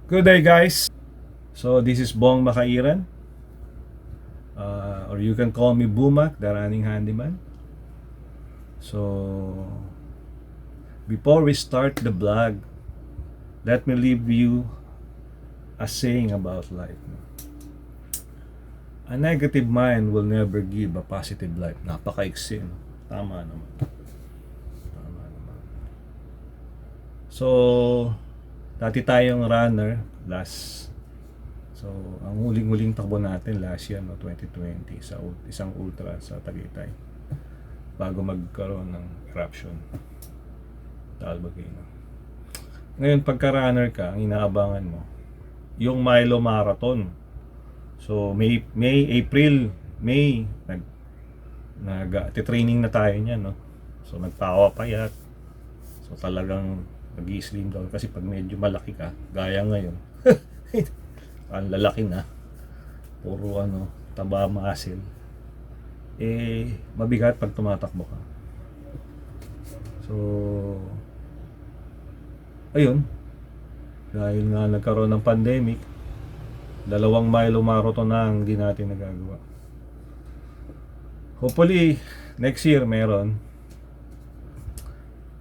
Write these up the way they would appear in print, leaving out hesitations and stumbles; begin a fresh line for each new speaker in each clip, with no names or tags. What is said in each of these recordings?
Good day, guys. So this is Bong Makairan, or you can call me BOMAC, the running handyman. So before we start the vlog, let me leave you a saying about life. A negative mind will never give a positive life. Napaka-iksi, no? Tama naman. Tama naman. So, dati tayong runner So, ang huling-huling takbo natin last year, no, 2020, sa isang ultra sa Tagaytay. Bago magkaroon ng eruption. Talbagino. Ngayon, pagka-runner ka, ang inaabangan mo, yung Milo Marathon. So, April, May, nag-training na tayo niyan, no? So, nagpapayat. So, talagang nag-i-slim down kasi pag medyo malaki ka, gaya ngayon, ang lalaki na, puro taba muscle, mabigat pag tumatakbo ka. So, ayun, dahil nga nagkaroon ng pandemic, 2 Milo Marathon na ang hindi natin nagagawa. Hopefully, next year meron.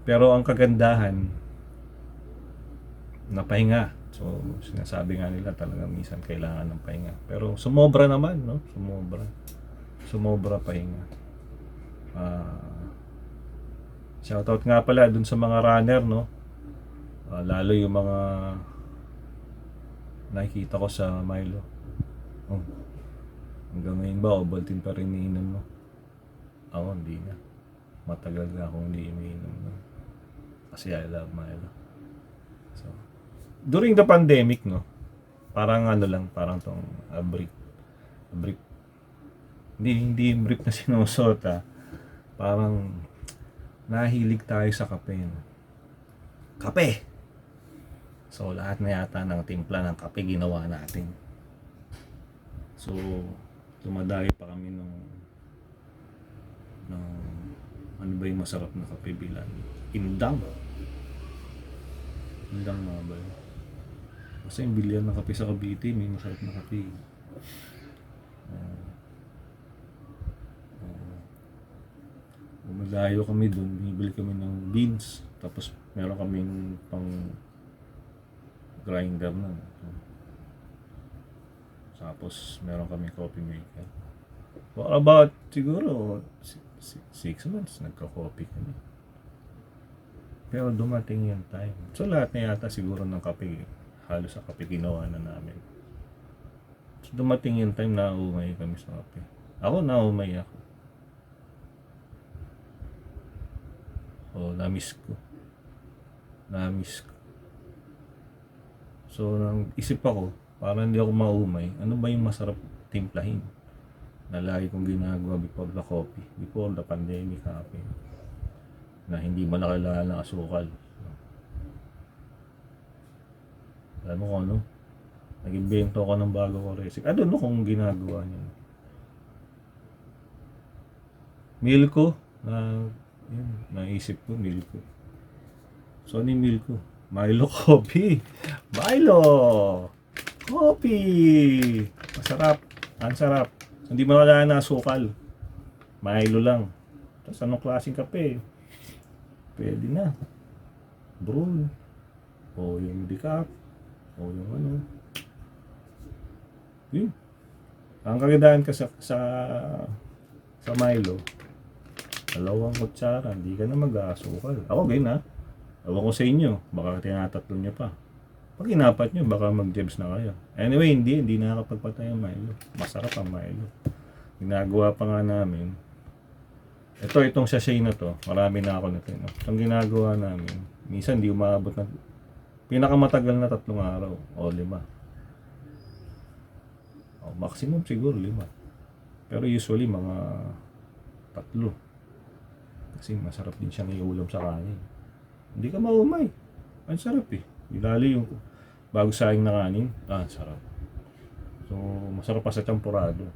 Pero ang kagandahan, napahinga. So, sinasabi nga nila talaga minsan kailangan ng pahinga. Pero sumobra naman, no? Sumobra pahinga. Shoutout nga pala dun sa mga runner, no? Lalo yung mga nakikita ko sa Milo. Hanggang ngayon ba, Ovaltine pa rin iniinom mo? Ako, hindi na. Matagal na akong hindi iniinom, no? Kasi I love Milo. So, during the pandemic, no, parang parang tong brief. Hindi yung brief na sinusuot, parang nahilig tayo sa kape, no? Kape! So, lahat na yata ng timpla ng kape ginawa natin. So, dumadayo pa kami ng ano ba yung masarap na kape bilang Indang mga ba yun? Kasi yung bilyan ng kape sa Cavite, may masarap na kape. Malayo kami doon, binibili kami ng beans, tapos meron kaming pang grinder na. Tapos meron kaming coffee maker. For about siguro 6 months nagka-coffee kami. Pero dumating yung time. So lahat na yata siguro ng kape, halos sa kape ginawa na namin. So dumating yung time na umay kami sa kape. Ako naumay ako. Na-miss ko. So nang isip ako, para hindi ako maumay, ano ba yung masarap timplahin na lagi kong ginagawa before the coffee, before the pandemic happened, na hindi mo nakilala ng asukal. Alam mo kung ano? Nag-invento ko ng bago ko recipe. I don't know kung ginagawa niya. Milko, naisip ko, milko. So, ano yung milko? Milo coffee. Milo coffee. Masarap. Ang sarap. Hindi mo nakilala ng asukal. Milo lang. Tapos anong klaseng kape? Pwede na. Brew. O yung decaf. O yung Yun. Ang kagandahan ka sa Milo, 2 kutsara, hindi ka na mag-aasukal. Ako ganyan, ha. Ewan ko sa inyo, baka tinatatlo nyo pa. Pag inapat nyo, baka mag-jebs na kayo. Anyway, hindi nakakapagpatay ang Milo. Masarap ang Milo. Ginagawa pa nga namin. Itong sachet na to, marami na ako nito. No? Itong ginagawa namin, minsan di umabot ng pinakamatagal na 3 araw o 5. Maximum siguro 5. Pero usually mga 3. Kasi masarap din siyang iulam sa kanin. Hindi ka maumay. Ang sarap Ilali yung bago saing na kanin. Sarap. So, masarap pa sa champurado.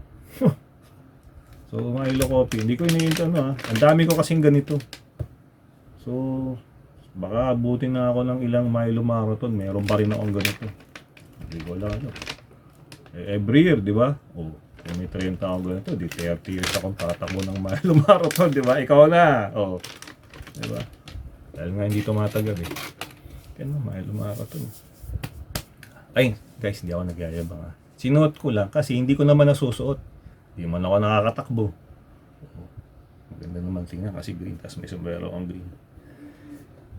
So, Milo coffee. Hindi ko iniinta Ang dami ko kasing ganito. So, baka abutin na ako ng ilang Milo Marathon. Meron pa rin akong ganito. Hindi ko alam ano. Every year, di ba? Oh, kung may 30 akong ganito, di 30 years akong tatakbo ng mile marathon, di ba? Ikaw na. Oh, di ba? Dahil nga hindi tumatagal eh. Kaya na, mile marathon. Ay, guys, hindi ako nagyayabang ha. Sinuot ko lang kasi hindi ko naman nasusuot. Hindi man ako nakakatakbo. Maganda naman tingnan kasi green, tapos may sombrero ang green.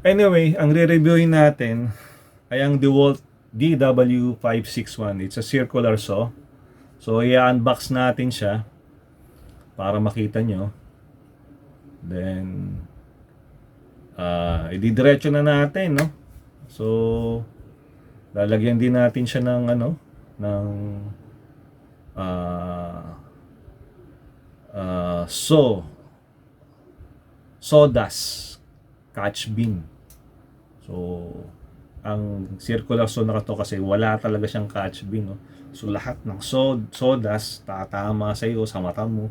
Anyway, ang re-reviewin natin ay ang Dewalt DW561. It's a circular saw. So, i-unbox natin siya para makita nyo. Then, ididiretso na natin, no? So, lalagyan din natin siya ng ano, ng sawdust catch bin. So, ang circular saw na to kasi wala talaga siyang catch bin, no? So, lahat ng sawdust tatama sa iyo, sa mata mo.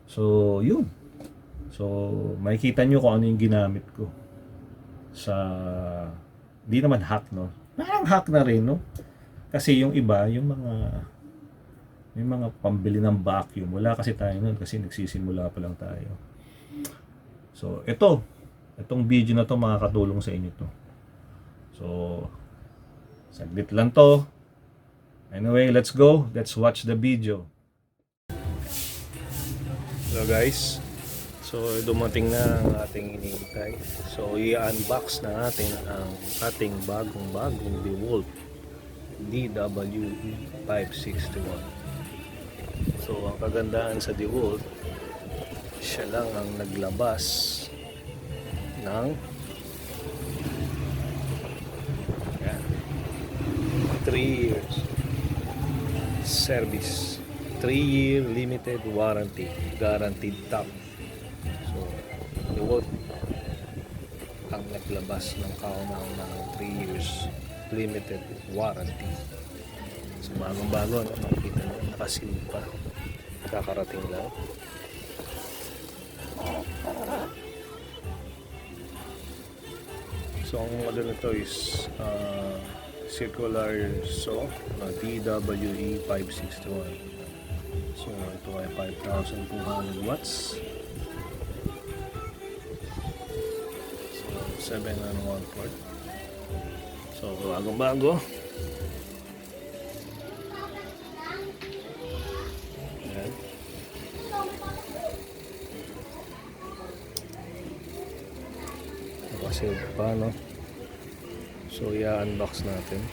So, yun. So, makikita nyo kung ano yung ginamit ko sa, di naman hack, no? Parang hack na rin, no? Kasi yung iba, yung mga may mga pambili ng vacuum, wala kasi tayo nun kasi nagsisimula pa lang tayo. So, itong video na to makakatulong sa inyo to. So, saglit lang to. Anyway, let's go. Let's watch the video. So guys, so dumating na ang ating hinihintay. So, i-unbox na natin ang ating bagong Dewalt DWE561. So, ang kagandahan sa Dewalt, siya lang ang naglabas ng 3 years service, 3-year limited warranty, guaranteed top. So, Dewalt ang naglabas ng kauna-unahang 3 years limited warranty. So, bagong-bago, no? Makikita nyo, nakasil pa, kakarating lang. So, ang model nito is circular saw na DWE561. So, ito ay 5,200 watts. So, 7 and 1/4. So, bagong-bago. Ayan. Nakasilip pa, no? So, i-unbox natin.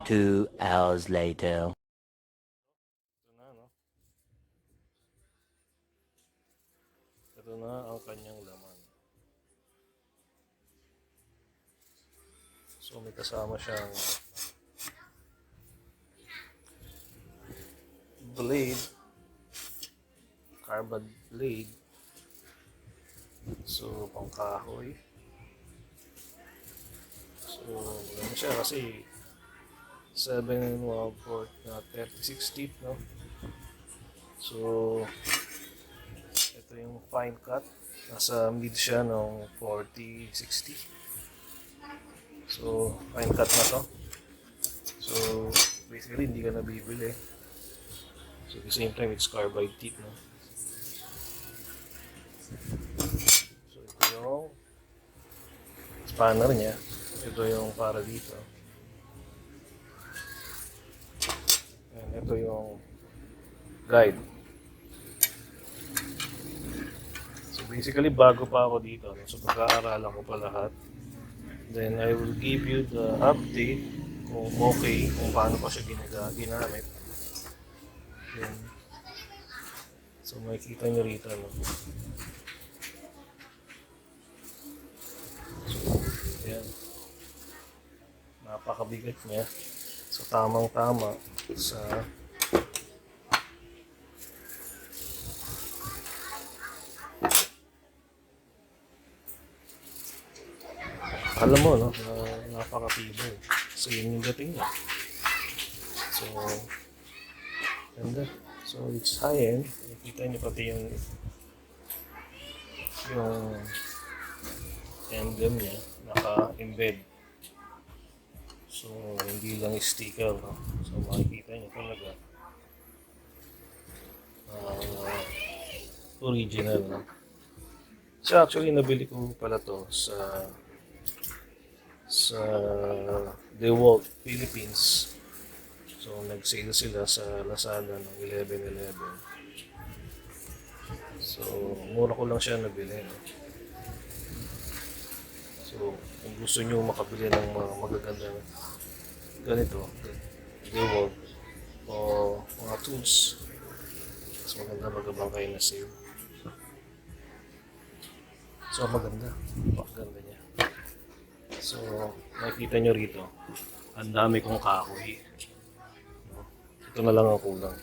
Two hours later.
Ito na, no? Ito na ang kanyang laman. So, may kasama siyang blade, carbon blade. So, pangkahoy. So, ano siya kasi 7 and 1/4 na 36 teeth, no? So, ito yung fine cut. Nasa mid siya ng 40-60. So, fine cut na to. So, basically, hindi ka nabibili. So, at the same time, it's carbide teeth, no? So, ito yung spanner niya. Ito yung para dito. And ito yung guide.
basically, bago pa ako dito. No? So, pag-aaralan ko pa lahat. Then, I will give you the update kung okay, kung paano pa siya ginamit. Then, so, makikita nyo rito. No? So, yan. Napakabigat niya. So, tamang-tama sa alam mo, no, na napakatibay. So, yun yung dating niya. So, ganda. So, it's high-end. Nakikita niyo pati yung emblem niya, naka-embed. So, hindi lang sticker, no? So, makikita niyo talaga original, no? So, actually, nabili ko pala to sa Dewalt, Philippines. So, nag-sale sila sa Lazada ng 11.11. So, mura ko lang siya nabili. No? So, kung gusto nyo makabili ng mga magaganda ganito, Dewalt, o mga tools, mas maganda magabangkay na sale. So, maganda. Maganda niya. So, makikita nyo rito, ang dami kong kahoy. No? Ito na lang ang kulang.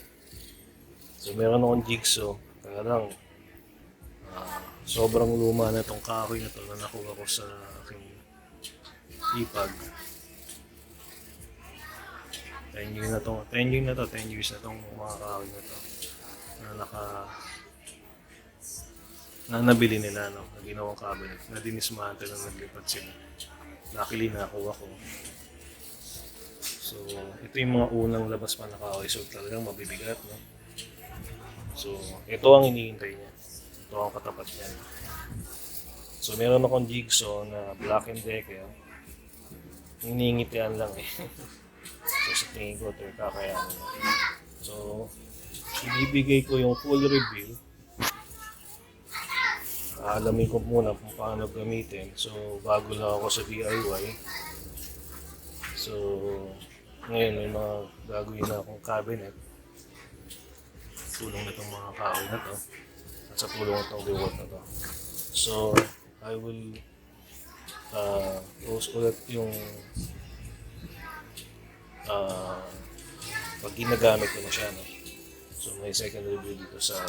So, meron akong jigsaw. Kaya lang, sobrang luma na itong kahoy na ito na nakuha ko sa aking ipag. 10 years na itong mga kahoy na ito na nabili nila, no? Na ginawang cabinet, na dinismantle na naglipat sila. Luckily nakuha ko. So, ito yung mga unang labas pa na kahoy. So, talagang mabibigat, no? So, ito ang iniintay niya. Ito ang katapat niya. So, meron akong jigsaw na Black & Decker. Hiningitian lang eh. So, sa tingin ko, ito yung kakayanin. So, ibibigay ko yung full review. Alamin ko muna kung paano gamitin. So, bago lang ako sa DIY. So, ngayon may mga gagawin na akong cabinet. Tulong na itong mga kahoy na to. At sa tulong itong Dewalt na to. So, I will post ulit yung pag ginagamit ko na siya. No? So, may second review dito sa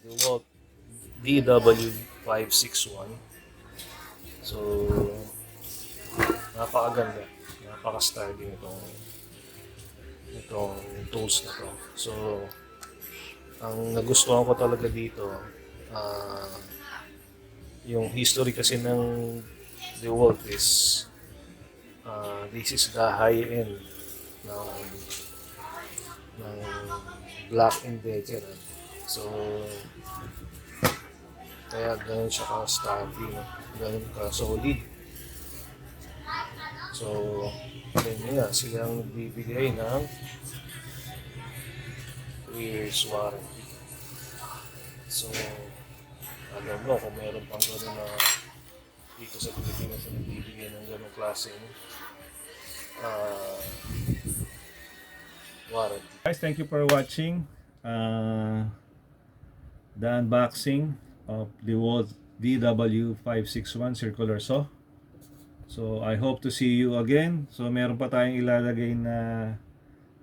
Dewalt DW561. So, napakaganda. Napaka-styling itong tools na to. So, ang nagustuhan ko talaga dito, yung history kasi ng Dewalt is this is the high-end ng Black & Decker. So, kaya ganun siya ka-sturdy, no? Ganun ka-solid. So, then nga, silang nagbibigay ng 3 years warranty. So, alam mo, kung meron pang gano'n na dito sa Pilipinas na nagbibigay ng gano'ng klaseng warranty.
Guys, thank you for watching the unboxing of the Dewalt DW561 circular saw. So, I hope to see you again. So, meron pa tayong ilalagay na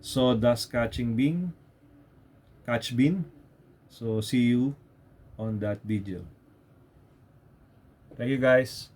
sawdust catch bin. So, see you on that video. Thank you guys.